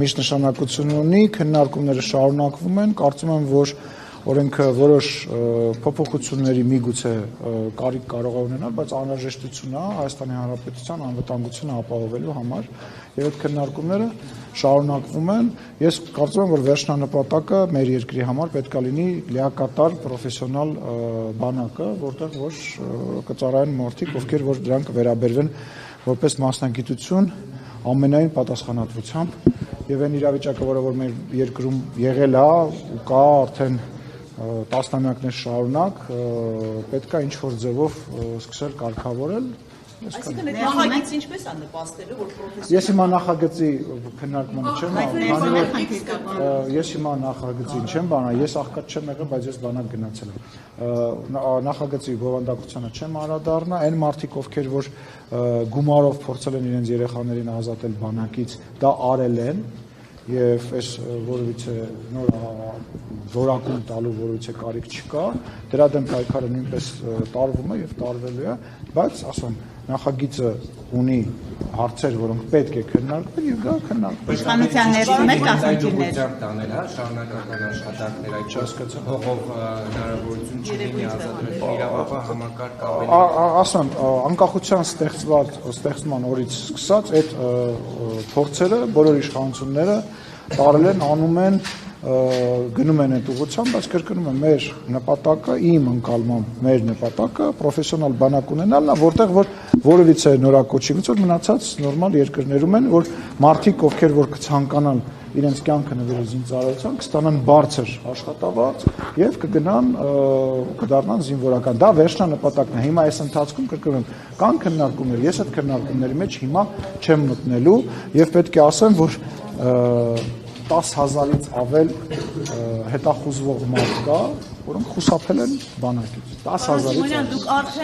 Միշտ նշանակություն ունի, քննարկումները շարունակվում են, կարծում եմ, որ օրենքը որոշ փոփոխությունների միգուցե կարիք կարող է ունենալ, բայց անհրաժեշտություն է Հայաստանի Հանրապետության անվտանգությունը ապահովելու համար, եւ այդ քննարկումները շարունակվում են։ Ես կարծում եմ, որ վերջնանպատակը մեր երկրի համար պետք է լինի լիակատար պրոֆեսիոնալ բանակը, որտեղ որ կծառայեն մարդիկ, ովքեր որ դրանք վերաբերվեն որպես մասնագիտություն ամենայն պատասխանատվությամբ եւ այն իրավիճակը, որը որ մեր երկրում եղել է ու կա արդեն տասնամյակներ շարունակ, պետք է ինչ-որ ձևով սկսել կարգավորել։ Այսինքն այդ նախագիծը ինչպես է նպաստելու, որ պրոֆեսիոնալ։ Ես հիմա նախագծի քննարկմանը չեմ անում, ես հիմա նախագծին չեմ բանա, ես աղքատ չեմ եղել, բայց ես բանակ գնացել եմ։ Նախագծի բովանդակությանը չեմ անդրադառնա, այն մարդիկ, ովքեր որ գումարով փորձել են իրենց երեխաներին ազատել բանակից, դա արել են եւ այս որովիցե նոր որակում տալու որովիցե կարիք չկա, դրա դեմ պայքարը նույնպես տարվում է եւ տարվելու է, բայց ասում նախագիծը ունի հարցեր, որոնք պետք է քննարկվեն եւ դա քննարկվում է։ Իշխանության ներսում է կազմակերպներ տանել, հա, շարունակական աշխատանքներ այդ չհասկացա հողով հնարավորություն չունի ազատվել իրավապահ համակարգ ավելի։ Ասում անկախության ստեղծման օրից սկսած այդ փորձերը բոլոր իշխանությունները տարել են, անում են, գնում են այդ ուղղությամբ, բայց կրկնում եմ մեր նպատակը, իմ ընկալմամբ մեր նպատակը պրոֆեսիոնալ բանակ ունենալն է, որտեղ որ որևիցե նորակոչի ոնց որ մնացած նորմալ երկրներում են, որ մարդիկ, ովքեր որ կցանկանան իրենց կյանքը նվիրել զինծառայության, կստանան բարձր աշխատավարձ եւ կգնան կդառնան զինվորական։ Դա վերջնանպատակն է։ Հիմա այս ընթացքում կրկնում եմ, կան քննարկումներ, ես այդ քննարկումների մեջ հիմա չեմ մտնելու եւ պետք է ասեմ, որ 10,000-ից ավել հետախուզվող մարդ կա, որոնք խուսափել են բանակից։ 10,000-ից։